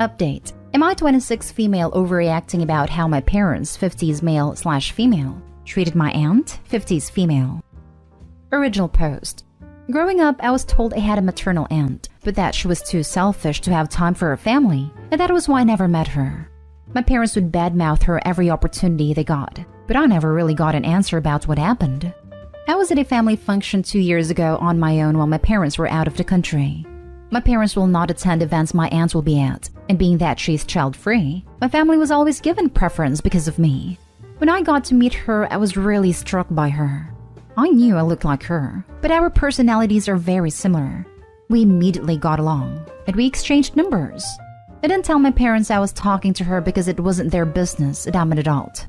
Update. Am I 26 female overreacting about how my parents, 50s male/female, treated my aunt, 50s female? Original post. Growing up, I was told I had a maternal aunt, but that she was too selfish to have time for her family, and that was why I never met her. My parents would badmouth her every opportunity they got, but I never really got an answer about what happened. I was at a family function 2 years ago on my own while my parents were out of the country. My parents will not attend events my aunt will be at, and being that she's child-free, my family was always given preference because of me. When I got to meet her, I was really struck by her. I knew I looked like her, but our personalities are very similar. We immediately got along, and we exchanged numbers. I didn't tell my parents I was talking to her because it wasn't their business and I'm an adult.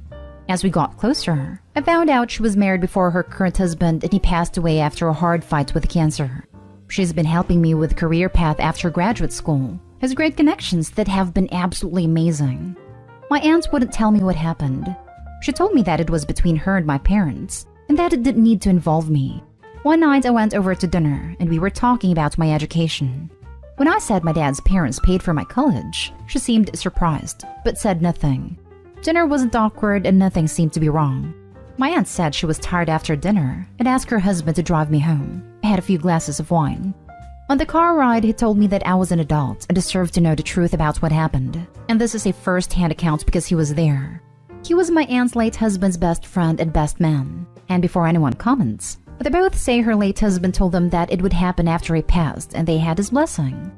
As we got closer, I found out she was married before her current husband and he passed away after a hard fight with cancer. She's been helping me with a career path after graduate school, has great connections that have been absolutely amazing. My aunt wouldn't tell me what happened. She told me that it was between her and my parents, and that it didn't need to involve me. One night I went over to dinner and we were talking about my education. When I said my dad's parents paid for my college, she seemed surprised, but said nothing. Dinner wasn't awkward and nothing seemed to be wrong. My aunt said she was tired after dinner and asked her husband to drive me home. I had a few glasses of wine. On the car ride, he told me that I was an adult and deserved to know the truth about what happened. And this is a first-hand account because he was there. He was my aunt's late husband's best friend and best man. And before anyone comments, they both say her late husband told them that it would happen after he passed and they had his blessing.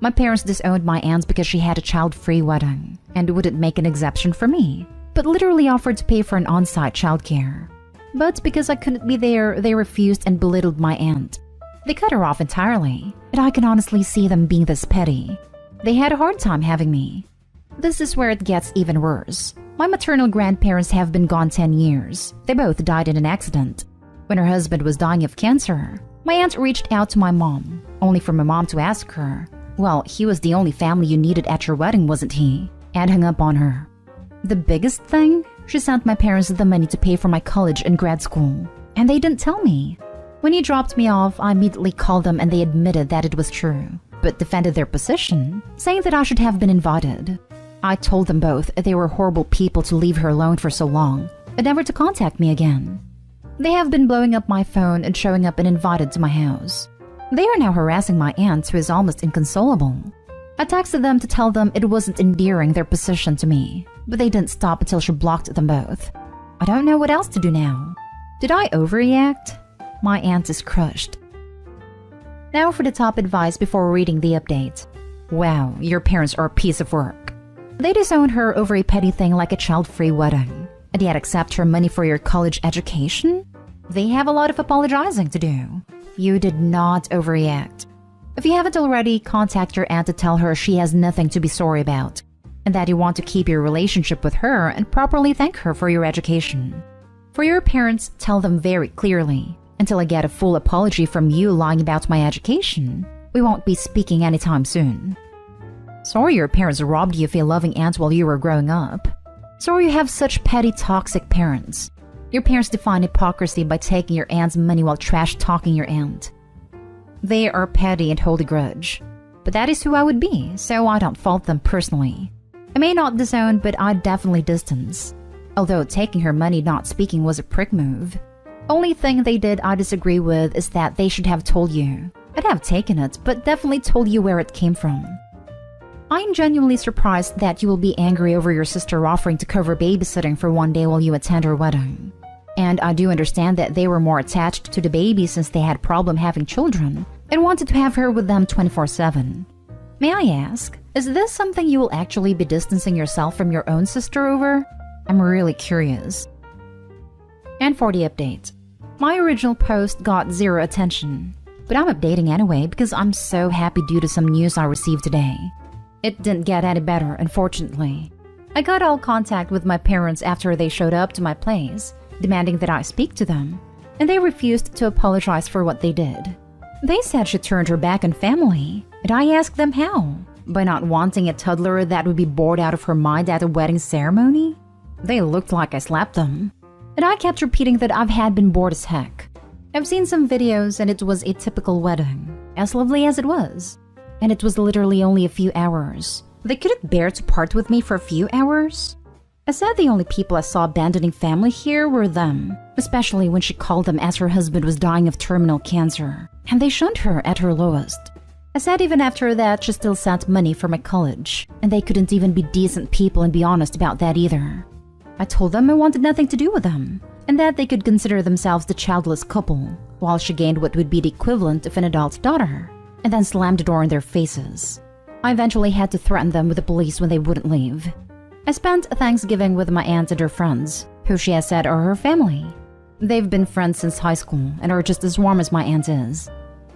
My parents disowned my aunt because she had a child-free wedding and wouldn't make an exception for me, but literally offered to pay for an on-site childcare. But because I couldn't be there, they refused and belittled my aunt. They cut her off entirely, and I can honestly see them being this petty. They had a hard time having me. This is where it gets even worse. My maternal grandparents have been gone 10 years. They both died in an accident. When her husband was dying of cancer, my aunt reached out to my mom, only for my mom to ask her, "Well, he was the only family you needed at your wedding, wasn't he?" and hung up on her. The biggest thing? She sent my parents the money to pay for my college and grad school, and they didn't tell me. When he dropped me off, I immediately called them and they admitted that it was true, but defended their position, saying that I should have been invited. I told them both they were horrible people to leave her alone for so long, and never to contact me again. They have been blowing up my phone and showing up uninvited to my house. They are now harassing my aunt, who is almost inconsolable. I texted them to tell them it wasn't endearing their position to me, but they didn't stop until she blocked them both. I don't know what else to do now. Did I overreact? My aunt is crushed. Now for the top advice before reading the update. Wow, your parents are a piece of work. They disown her over a petty thing like a child-free wedding, and yet accept her money for your college education? They have a lot of apologizing to do. You did not overreact. If you haven't already, contact your aunt to tell her she has nothing to be sorry about, and that you want to keep your relationship with her and properly thank her for your education. For your parents, tell them very clearly, "Until I get a full apology from you lying about my education, we won't be speaking anytime soon." Sorry your parents robbed you of a loving aunt while you were growing up. Sorry you have such petty, toxic parents. Your parents define hypocrisy by taking your aunt's money while trash-talking your aunt. They are petty and hold a grudge. But that is who I would be, so I don't fault them personally. I may not disown, but I'd definitely distance. Although taking her money not speaking was a prick move. Only thing they did I disagree with is that they should have told you. I'd have taken it, but definitely told you where it came from. I'm genuinely surprised that you will be angry over your sister offering to cover babysitting for one day while you attend her wedding. And I do understand that they were more attached to the baby since they had a problem having children and wanted to have her with them 24/7. May I ask, is this something you will actually be distancing yourself from your own sister over? I'm really curious. And for the update. My original post got 0 attention, but I'm updating anyway because I'm so happy due to some news I received today. It didn't get any better, unfortunately. I got all contact with my parents after they showed up to my place, demanding that I speak to them, and they refused to apologize for what they did. They said she turned her back on family, and I asked them how. By not wanting a toddler that would be bored out of her mind at a wedding ceremony? They looked like I slapped them. And I kept repeating that I've been bored as heck. I've seen some videos and it was a typical wedding, as lovely as it was. And it was literally only a few hours. They couldn't bear to part with me for a few hours. I said the only people I saw abandoning family here were them, especially when she called them as her husband was dying of terminal cancer, and they shunned her at her lowest. I said even after that she still sent money for my college, and they couldn't even be decent people and be honest about that either. I told them I wanted nothing to do with them, and that they could consider themselves the childless couple, while she gained what would be the equivalent of an adult daughter, and then slammed the door in their faces. I eventually had to threaten them with the police when they wouldn't leave. I spent Thanksgiving with my aunt and her friends, who she has said are her family. They've been friends since high school and are just as warm as my aunt is.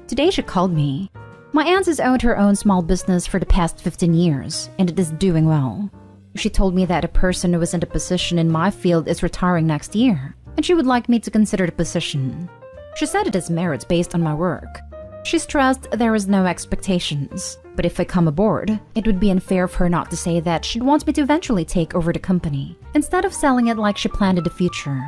Today she called me. My aunt has owned her own small business for the past 15 years, and it is doing well. She told me that a person who is in a position in my field is retiring next year, and she would like me to consider the position. She said it has merits based on my work. She stressed there is no expectations, but if I come aboard, it would be unfair of her not to say that she'd want me to eventually take over the company, instead of selling it like she planned in the future.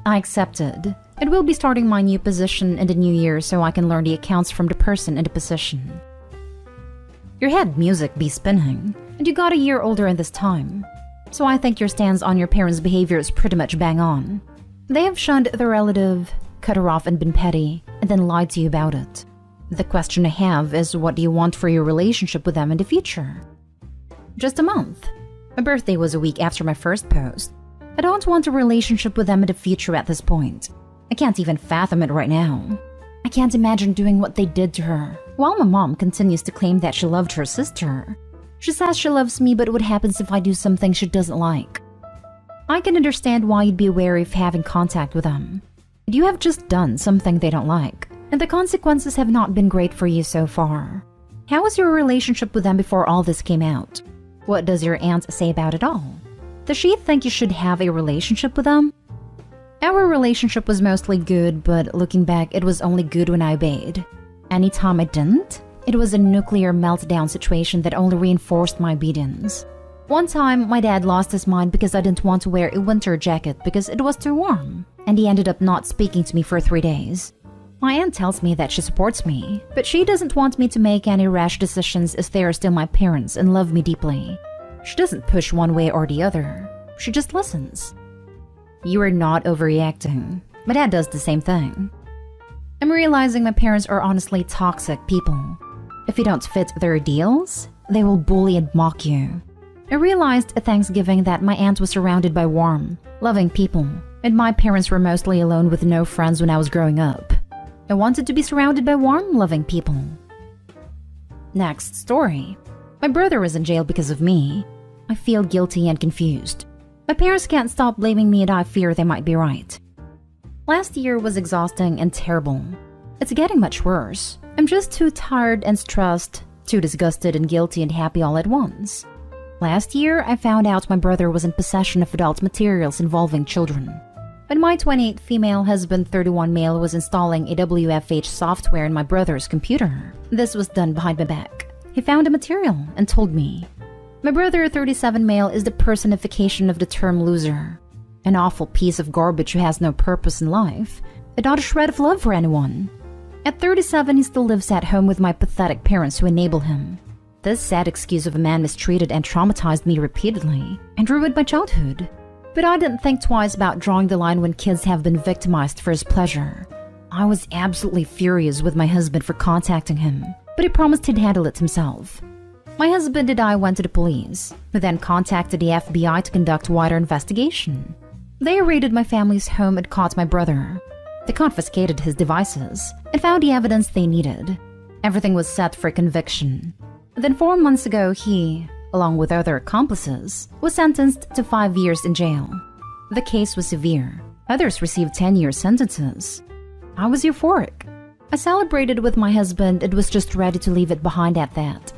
I accepted. It will be starting my new position in the new year so I can learn the accounts from the person in the position. Your head music be spinning, and you got a year older in this time. So I think your stance on your parents' behavior is pretty much bang on. They have shunned their relative, cut her off and been petty, and then lied to you about it. The question I have is, what do you want for your relationship with them in the future? Just a month. My birthday was a week after my first post. I don't want a relationship with them in the future at this point. I can't even fathom it right now. I can't imagine doing what they did to her, while my mom continues to claim that she loved her sister. She says she loves me, but what happens if I do something she doesn't like? I can understand why you'd be wary of having contact with them. But you have just done something they don't like, and the consequences have not been great for you so far. How was your relationship with them before all this came out? What does your aunt say about it all? Does she think you should have a relationship with them? Our relationship was mostly good, but looking back, it was only good when I obeyed. Anytime I didn't, it was a nuclear meltdown situation that only reinforced my obedience. One time, my dad lost his mind because I didn't want to wear a winter jacket because it was too warm, and he ended up not speaking to me for 3 days. My aunt tells me that she supports me, but she doesn't want me to make any rash decisions as they are still my parents and love me deeply. She doesn't push one way or the other. She just listens. You are not overreacting. My dad does the same thing. I'm realizing my parents are honestly toxic people. If you don't fit their ideals, they will bully and mock you. I realized at Thanksgiving that my aunt was surrounded by warm, loving people, and my parents were mostly alone with no friends when I was growing up. I wanted to be surrounded by warm, loving people. Next story. My brother was in jail because of me. I feel guilty and confused. My parents can't stop blaming me and I fear they might be right. Last year was exhausting and terrible. It's getting much worse. I'm just too tired and stressed, too disgusted and guilty and happy all at once. Last year, I found out my brother was in possession of adult materials involving children. When my 28 female husband 31 male was installing a WFH software in my brother's computer, this was done behind my back. He found the material and told me. My brother 37 male is the personification of the term loser. An awful piece of garbage who has no purpose in life, and not a shred of love for anyone. At 37, he still lives at home with my pathetic parents who enable him. This sad excuse of a man mistreated and traumatized me repeatedly and ruined my childhood. But I didn't think twice about drawing the line when kids have been victimized for his pleasure. I was absolutely furious with my husband for contacting him, but he promised he'd handle it himself. My husband and I went to the police, who then contacted the FBI to conduct wider investigation. They raided my family's home and caught my brother. They confiscated his devices and found the evidence they needed. Everything was set for conviction. Then 4 months ago, he, along with other accomplices, was sentenced to 5 years in jail. The case was severe. Others received 10-year sentences. I was euphoric. I celebrated with my husband and was just ready to leave it behind at that.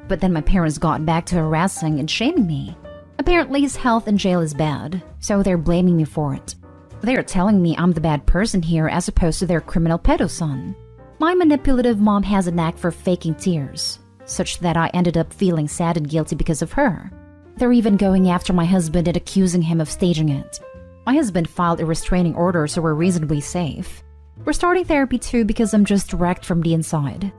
But then my parents got back to harassing and shaming me. Apparently his health in jail is bad, so they're blaming me for it. They are telling me I'm the bad person here as opposed to their criminal pedo son. My manipulative mom has a knack for faking tears, such that I ended up feeling sad and guilty because of her. They're even going after my husband and accusing him of staging it. My husband filed a restraining order, so we're reasonably safe. We're starting therapy too because I'm just wrecked from the inside.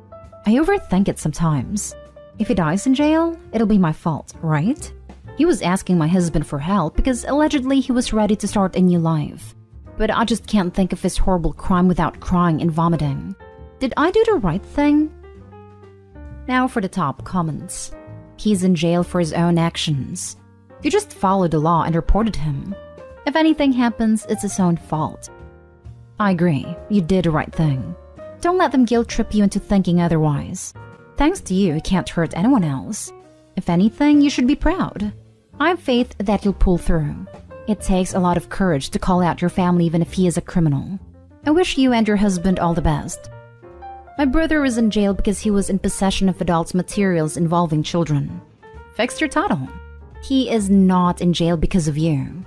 I overthink it sometimes. If he dies in jail, it'll be my fault, right? He was asking my husband for help because allegedly he was ready to start a new life. But I just can't think of his horrible crime without crying and vomiting. Did I do the right thing? Now for the top comments. He's in jail for his own actions. You just followed the law and reported him. If anything happens, it's his own fault. I agree, you did the right thing. Don't let them guilt trip you into thinking otherwise. Thanks to you, he can't hurt anyone else. If anything, you should be proud. I have faith that you'll pull through. It takes a lot of courage to call out your family even if he is a criminal. I wish you and your husband all the best. My brother is in jail because he was in possession of adult materials involving children. Fix your title. He is not in jail because of you.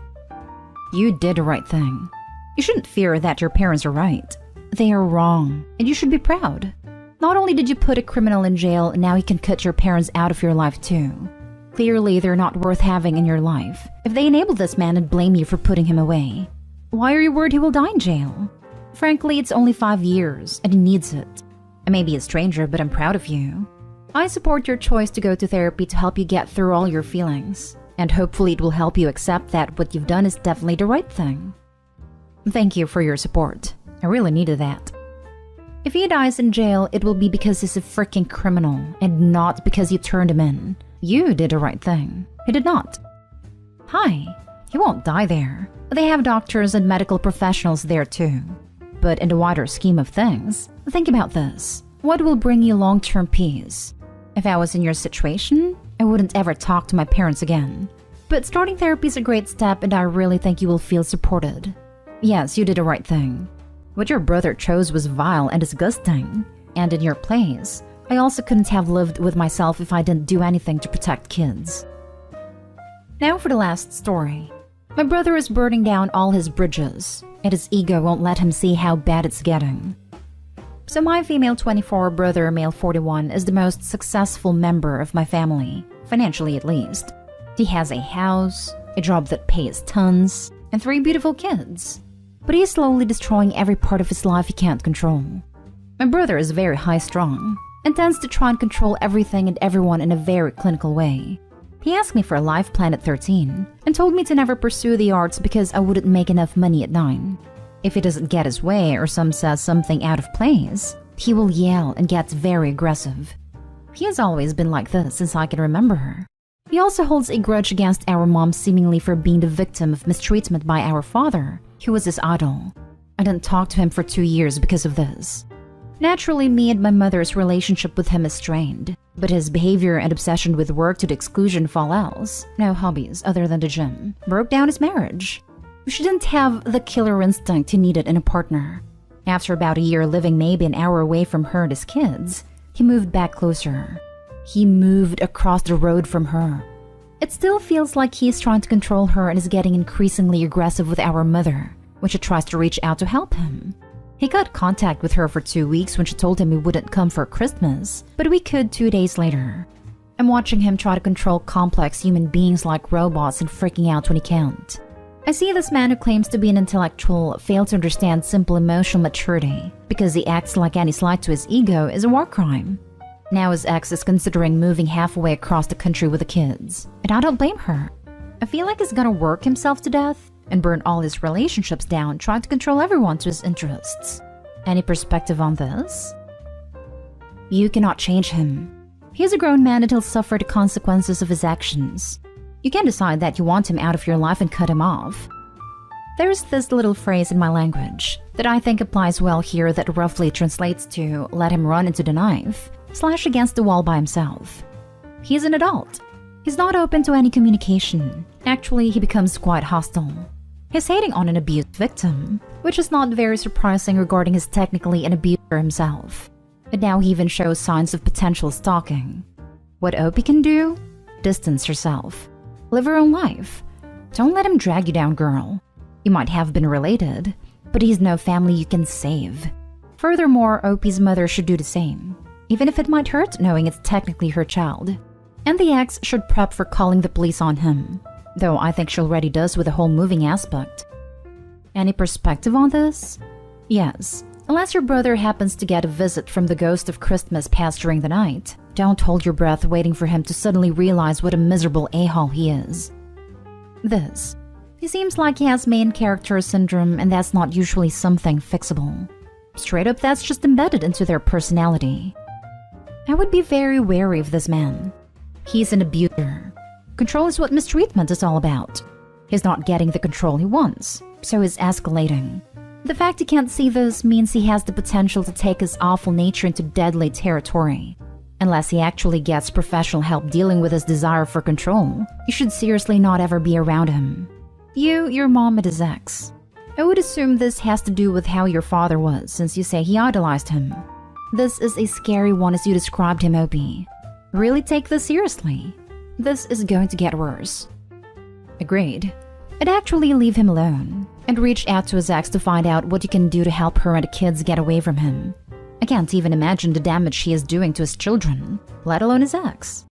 You did the right thing. You shouldn't fear that your parents are right. They are wrong, and you should be proud. Not only did you put a criminal in jail, now you can cut your parents out of your life too. Clearly, they're not worth having in your life if they enable this man and blame you for putting him away. Why are you worried he will die in jail? Frankly, it's only 5 years, and he needs it. I may be a stranger, but I'm proud of you. I support your choice to go to therapy to help you get through all your feelings, and hopefully it will help you accept that what you've done is definitely the right thing. Thank you for your support. I really needed that. If he dies in jail, it will be because he's a freaking criminal, and not because you turned him in. You did the right thing. He did not. Hi, he won't die there. They have doctors and medical professionals there too. But in the wider scheme of things, think about this. What will bring you long-term peace? If I was in your situation, I wouldn't ever talk to my parents again. But starting therapy is a great step, and I really think you will feel supported. Yes, you did the right thing. What your brother chose was vile and disgusting. And in your place, I also couldn't have lived with myself if I didn't do anything to protect kids. Now for the last story. My brother is burning down all his bridges, and his ego won't let him see how bad it's getting. So my female 24, brother male 41 is the most successful member of my family, financially at least. He has a house, a job that pays tons, and 3 beautiful kids. But he is slowly destroying every part of his life he can't control. My brother is very high-strung and tends to try and control everything and everyone in a very clinical way. He asked me for a life plan at 13 and told me to never pursue the arts because I wouldn't make enough money at 9. If he doesn't get his way or some says something out of place, he will yell and gets very aggressive. He has always been like this since I can remember her. He also holds a grudge against our mom seemingly for being the victim of mistreatment by our father, who was his idol. I didn't talk to him for 2 years because of this. Naturally, me and my mother's relationship with him is strained, but his behavior and obsession with work to the exclusion of all else, no hobbies other than the gym, broke down his marriage. She didn't have the killer instinct he needed in a partner. After about a year living maybe an hour away from her and his kids, he moved back closer. He moved across the road from her. It still feels like he's trying to control her and is getting increasingly aggressive with our mother when she tries to reach out to help him. He got contact with her for 2 weeks when she told him we wouldn't come for Christmas, but we could 2 days later. I'm watching him try to control complex human beings like robots and freaking out when he can't. I see this man who claims to be an intellectual fail to understand simple emotional maturity because he acts like any slight to his ego is a war crime. Now his ex is considering moving halfway across the country with the kids, and I don't blame her. I feel like he's gonna work himself to death and burn all his relationships down trying to control everyone to his interests. Any perspective on this? You cannot change him. He's a grown man and he'll suffer the consequences of his actions. You can decide that you want him out of your life and cut him off. There's this little phrase in my language that I think applies well here that roughly translates to let him run into the knife, slash against the wall by himself. He's an adult. He's not open to any communication. Actually, he becomes quite hostile. He's hating on an abused victim, which is not very surprising regarding his technically an abuser himself. But now he even shows signs of potential stalking. What Opie can do? Distance herself. Live her own life. Don't let him drag you down, girl. You might have been related, but he's no family you can save. Furthermore, Opie's mother should do the same, even if it might hurt knowing it's technically her child. And the ex should prep for calling the police on him, though I think she already does with the whole moving aspect. Any perspective on this? Yes, Unless your brother happens to get a visit from the ghost of Christmas past during the night, don't hold your breath waiting for him to suddenly realize what a miserable a-hole he is. This. He seems like he has main character syndrome, and that's not usually something fixable. Straight up, that's just embedded into their personality. I would be very wary of this man. He's an abuser. Control is what mistreatment is all about. He's not getting the control he wants, so he's escalating. The fact he can't see this means he has the potential to take his awful nature into deadly territory. Unless he actually gets professional help dealing with his desire for control, you should seriously not ever be around him. Your mom, and his ex. I would assume this has to do with how your father was, since you say he idolized him. This is a scary one as you described him, Opie. Really take this seriously. This is going to get worse. Agreed. I'd actually leave him alone, and reach out to his ex to find out what you can do to help her and the kids get away from him. I can't even imagine the damage he is doing to his children, let alone his ex.